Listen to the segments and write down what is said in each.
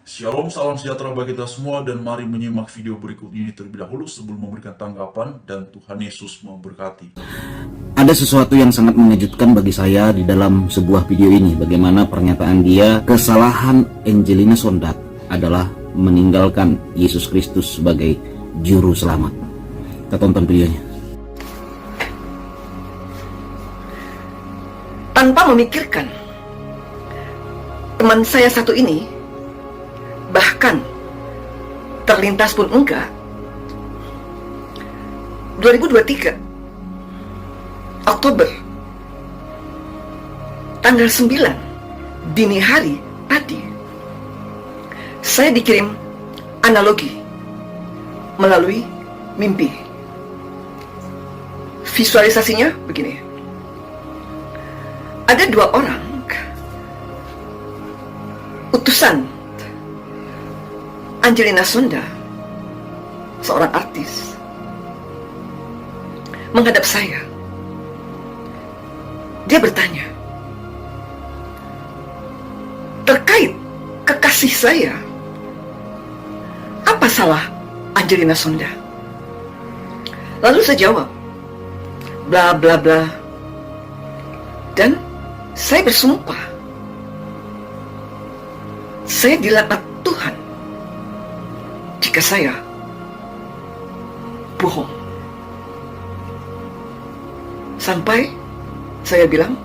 Shalom, salam sejahtera bagi kita semua dan mari menyimak video berikut ini terlebih dahulu sebelum memberikan tanggapan dan Tuhan Yesus memberkati. Ada sesuatu yang sangat mengejutkan bagi saya di dalam sebuah video ini. Bagaimana pernyataan dia, kesalahan Angelina Sondat adalah meninggalkan Yesus Kristus sebagai juru selamat. Kita tonton videonya. Tanpa memikirkan, teman saya satu ini, bahkan terlintas pun enggak, 2023 Oktober tanggal 9 dini hari tadi, saya dikirim analogi melalui mimpi. Visualisasinya begini: ada dua orang utusan Angelina Sondat, seorang artis, menghadap saya. Dia bertanya terkait kekasih saya, apa salah Angelina Sondat? Lalu saya jawab, bla bla bla, dan saya bersumpah, saya dilaknat Tuhan jika saya bohong. Sampai saya bilang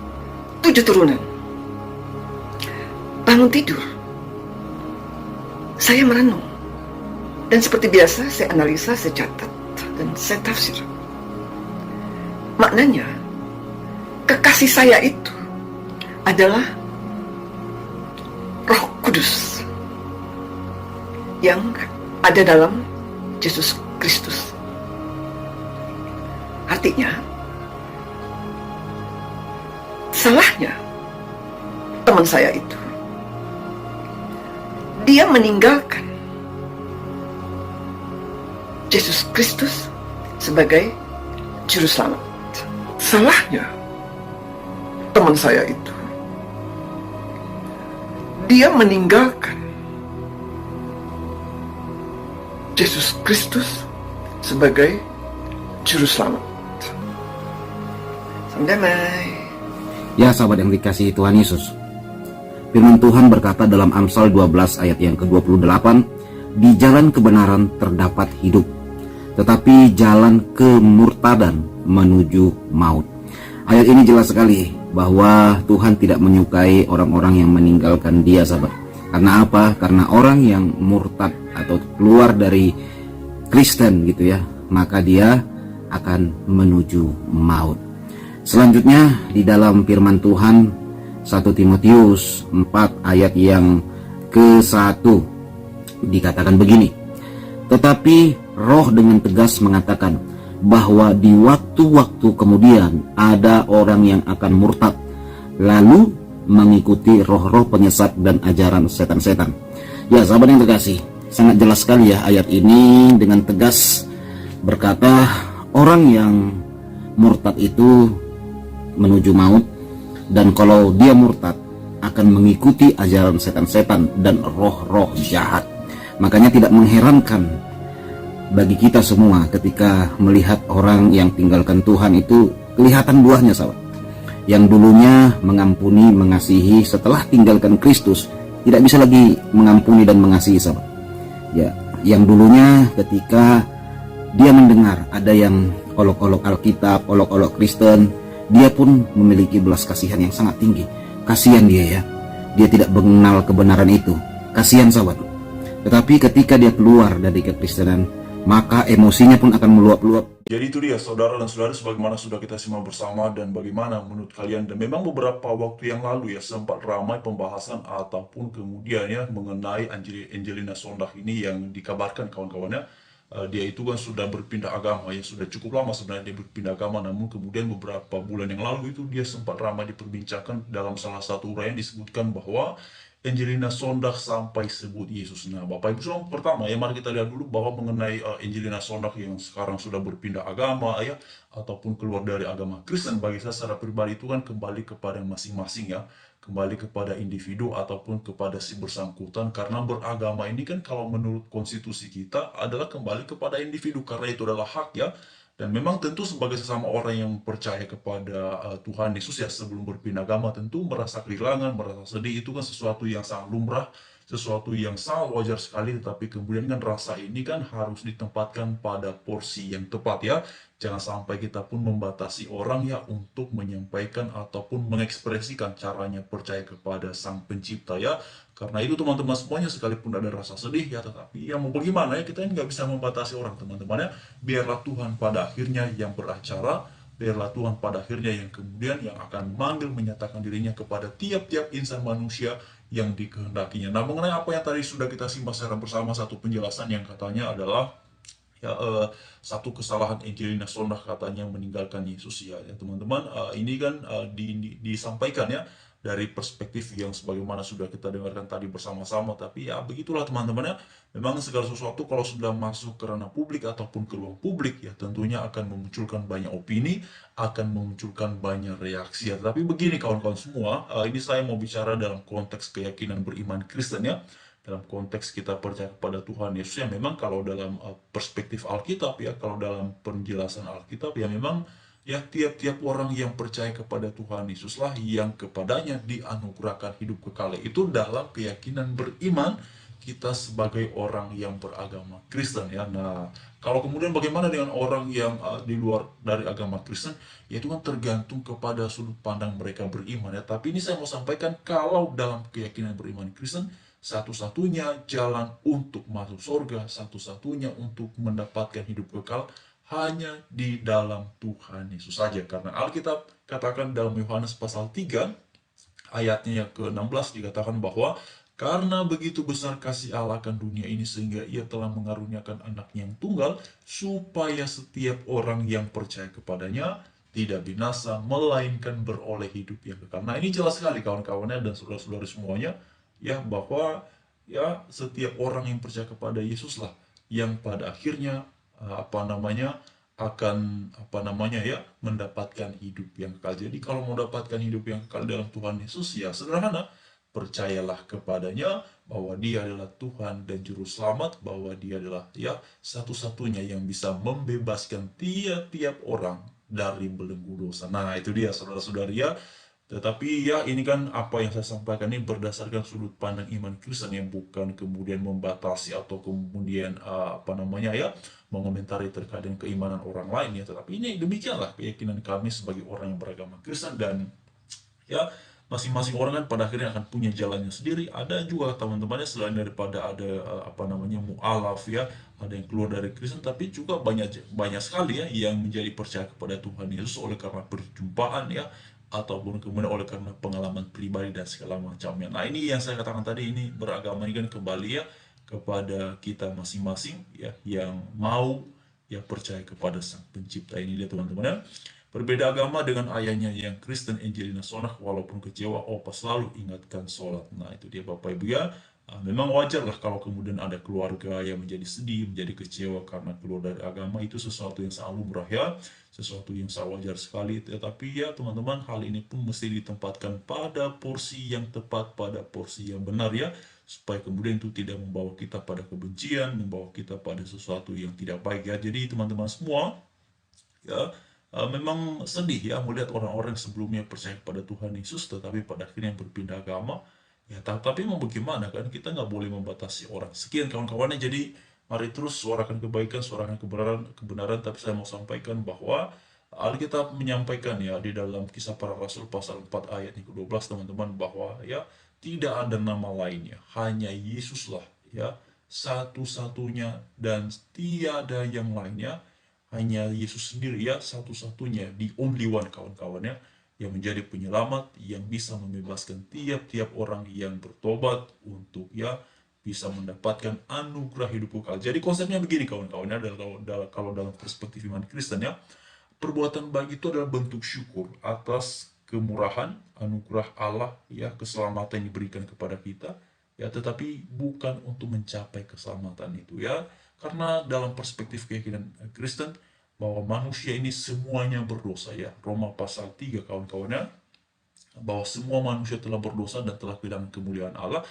7 turunan. Bangun tidur, saya merenung, dan seperti biasa saya analisa, saya catat, dan saya tafsir. Maknanya, kekasih saya itu adalah Roh Kudus yang ada dalam Yesus Kristus. Artinya, salahnya teman saya itu, dia meninggalkan Yesus Kristus sebagai juru selamat. Salahnya teman saya itu, dia meninggalkan Yesus Kristus sebagai juru selamat. Sampai. Ya sahabat yang dikasihi Tuhan Yesus, firman Tuhan berkata dalam Amsal 12 ayat yang ke-28, di jalan kebenaran terdapat hidup, tetapi jalan kemurtadan menuju maut. Ayat ini jelas sekali bahwa Tuhan tidak menyukai orang-orang yang meninggalkan Dia, sahabat. Karena apa? Karena orang yang murtad atau keluar dari Kristen gitu ya, maka dia akan menuju maut. Selanjutnya di dalam firman Tuhan 1 Timotius 4 ayat yang ke-1 dikatakan begini, tetapi Roh dengan tegas mengatakan bahwa di waktu-waktu kemudian ada orang yang akan murtad, lalu mengikuti roh-roh penyesat dan ajaran setan-setan. Ya sahabat yang terkasih, sangat jelas sekali ya ayat ini dengan tegas berkata orang yang murtad itu menuju maut, dan kalau dia murtad akan mengikuti ajaran setan-setan dan roh-roh jahat. Makanya tidak mengherankan bagi kita semua ketika melihat orang yang tinggalkan Tuhan itu kelihatan buahnya, sahabat. Yang dulunya mengampuni, mengasihi, setelah tinggalkan Kristus tidak bisa lagi mengampuni dan mengasihi, sahabat. Ya, yang dulunya ketika dia mendengar ada yang olok-olok Alkitab, olok-olok Kristen, dia pun memiliki belas kasihan yang sangat tinggi. Kasihan dia ya, dia tidak mengenal kebenaran itu. Kasihan sahabat. Tetapi ketika dia keluar dari kekristenan, maka emosinya pun akan meluap-luap. Jadi itu dia saudara dan saudari, sebagaimana sudah kita simak bersama dan bagaimana menurut kalian. Dan memang beberapa waktu yang lalu ya sempat ramai pembahasan ataupun kemudian ya mengenai Angelina Sondat ini yang dikabarkan kawan-kawannya dia itu kan sudah berpindah agama ya, sudah cukup lama sebenarnya dia berpindah agama, namun kemudian beberapa bulan yang lalu itu dia sempat ramai diperbincangkan dalam salah satu uraian disebutkan bahwa Angelina Sondag sampai sebut Yesus. Nah, Bapak Ibu Saudara, pertama ya mari kita lihat dulu bahwa mengenai Angelina Sondag yang sekarang sudah berpindah agama ya, ataupun keluar dari agama Kristen, bagi saya secara pribadi itu kan kembali kepada masing-masing ya, kembali kepada individu ataupun kepada si bersangkutan, karena beragama ini kan kalau menurut konstitusi kita adalah kembali kepada individu, karena itu adalah hak ya. Dan memang tentu sebagai sesama orang yang percaya kepada Tuhan Yesus ya, sebelum berpindah agama tentu merasa kehilangan, merasa sedih, itu kan sesuatu yang sangat lumrah, sesuatu yang sangat wajar sekali. Tetapi kemudian kan rasa ini kan harus ditempatkan pada porsi yang tepat ya. Jangan sampai kita pun membatasi orang ya untuk menyampaikan ataupun mengekspresikan caranya percaya kepada Sang Pencipta ya. Karena itu teman-teman semuanya, sekalipun ada rasa sedih ya, tetapi ya mau bagaimana ya, kita nggak bisa membatasi orang teman-teman ya. Biarlah Tuhan pada akhirnya yang beracara, biarlah Tuhan pada akhirnya yang kemudian yang akan memanggil, menyatakan dirinya kepada tiap-tiap insan manusia yang dikehendakinya. Nah, mengenai apa yang tadi sudah kita simak secara bersama, satu penjelasan yang katanya adalah ya satu kesalahan Angelina Sondag katanya meninggalkan Yesus ya, teman-teman. Ini kan disampaikan ya dari perspektif yang sebagaimana sudah kita dengarkan tadi bersama-sama. Tapi ya begitulah teman-teman ya, memang segala sesuatu kalau sudah masuk ke ranah publik ataupun ke ruang publik ya, tentunya akan memunculkan banyak opini, akan memunculkan banyak reaksi ya. Tapi begini kawan-kawan semua, ini saya mau bicara dalam konteks keyakinan beriman Kristen ya, dalam konteks kita percaya kepada Tuhan Yesus ya. Memang kalau dalam perspektif Alkitab ya, kalau dalam penjelasan Alkitab ya, memang ya tiap-tiap orang yang percaya kepada Tuhan Yesuslah yang kepadanya dianugerahkan hidup kekal. Itu dalam keyakinan beriman kita sebagai orang yang beragama Kristen ya. Nah, kalau kemudian bagaimana dengan orang yang di luar dari agama Kristen, ya itu kan tergantung kepada sudut pandang mereka beriman ya. Tapi ini saya mau sampaikan, kalau dalam keyakinan beriman Kristen, satu-satunya jalan untuk masuk surga, satu-satunya untuk mendapatkan hidup kekal hanya di dalam Tuhan Yesus saja. Karena Alkitab katakan dalam Yohanes pasal 3 ayatnya yang ke-16 dikatakan bahwa karena begitu besar kasih Allah akan dunia ini sehingga ia telah mengaruniakan anaknya yang tunggal, supaya setiap orang yang percaya kepadanya tidak binasa melainkan beroleh hidup yang kekal. Nah, ini jelas sekali kawan-kawannya dan saudara-saudara semuanya ya, bahwa ya setiap orang yang percaya kepada Yesuslah yang pada akhirnya akan mendapatkan hidup yang kekal. Jadi kalau mau dapatkan hidup yang kekal dalam Tuhan Yesus ya sederhana, percayalah kepadanya bahwa dia adalah Tuhan dan Juru Selamat, bahwa dia adalah ya satu-satunya yang bisa membebaskan tiap-tiap orang dari belenggu dosa. Nah, itu dia saudara-saudari ya. Tetapi ya ini kan apa yang saya sampaikan ini berdasarkan sudut pandang iman Kristen, yang bukan kemudian membatasi atau kemudian mengomentari terkait dengan keimanan orang lain ya. Tetapi ini demikianlah keyakinan kami sebagai orang yang beragama Kristen, dan ya masing-masing orang kan pada akhirnya akan punya jalannya sendiri. Ada juga teman-temannya selain daripada ada mu'alaf ya, ada yang keluar dari Kristen, tapi juga banyak sekali ya yang menjadi percaya kepada Tuhan Yesus oleh karena perjumpaan ya, ataupun kemudian oleh karena pengalaman pribadi dan segala macamnya. Nah, ini yang saya katakan tadi, ini beragama ini kan kembali ya kepada kita masing-masing ya, yang mau ya percaya kepada Sang Pencipta. Ini dia teman-teman ya. Berbeda agama dengan ayahnya yang Kristen, Angelina Sondag, walaupun kecewa, opa selalu ingatkan sholat. Nah, itu dia Bapak Ibu ya. Memang wajar lah kalau kemudian ada keluarga yang menjadi sedih, menjadi kecewa karena keluar dari agama. Itu sesuatu yang sangat lumrah ya, sesuatu yang sangat wajar sekali. Tetapi ya teman-teman, hal ini pun mesti ditempatkan pada porsi yang tepat, pada porsi yang benar ya, supaya kemudian itu tidak membawa kita pada kebencian, membawa kita pada sesuatu yang tidak baik ya. Jadi teman-teman semua ya, memang sedih ya melihat orang-orang sebelumnya percaya kepada Tuhan Yesus, tetapi pada akhirnya berpindah agama. Ya, tapi mau bagaimana kan, kita nggak boleh membatasi orang. Sekian kawan-kawannya, jadi mari terus suarakan kebaikan, suarakan kebenaran. Tapi saya mau sampaikan bahwa Alkitab menyampaikan ya di dalam Kisah Para Rasul pasal 4 ayat yang ke-12 teman-teman, bahwa ya tidak ada nama lainnya, hanya Yesuslah ya satu-satunya dan tiada yang lainnya, hanya Yesus sendiri ya satu-satunya, the only one kawan-kawannya, yang menjadi penyelamat, yang bisa membebaskan tiap-tiap orang yang bertobat untuk ya bisa mendapatkan anugerah hidup kekal. Jadi konsepnya begini kawan-kawannya, kalau dalam perspektif iman Kristen ya, perbuatan baik itu adalah bentuk syukur atas kemurahan, anugerah Allah, ya, keselamatan yang diberikan kepada kita, ya, tetapi bukan untuk mencapai keselamatan itu, ya. Karena dalam perspektif keyakinan Kristen, bahwa manusia ini semuanya berdosa, ya. Roma pasal 3, kawan-kawannya, bahwa semua manusia telah berdosa dan telah kehilangan kemuliaan Allah,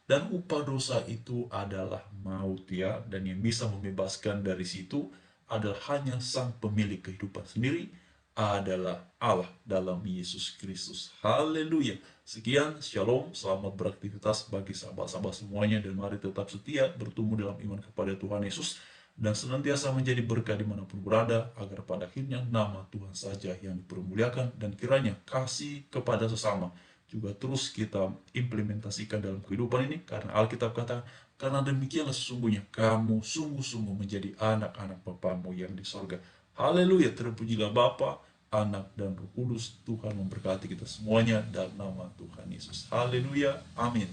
dan upah dosa itu adalah maut, ya. Dan yang bisa membebaskan dari situ adalah hanya Sang Pemilik kehidupan sendiri, adalah Allah dalam Yesus Kristus. Haleluya. Sekian, shalom, selamat beraktivitas bagi sahabat-sahabat semuanya, dan mari tetap setia bertumbuh dalam iman kepada Tuhan Yesus, dan senantiasa menjadi berkat dimanapun berada, agar pada akhirnya nama Tuhan saja yang dipermuliakan, dan kiranya kasih kepada sesama juga terus kita implementasikan dalam kehidupan ini, karena Alkitab kata, karena demikianlah sesungguhnya kamu sungguh-sungguh menjadi anak-anak Bapamu yang di sorga. Haleluya, terpujilah Bapa, Anak, dan Roh Kudus. Tuhan memberkati kita semuanya dalam nama Tuhan Yesus. Haleluya, amin.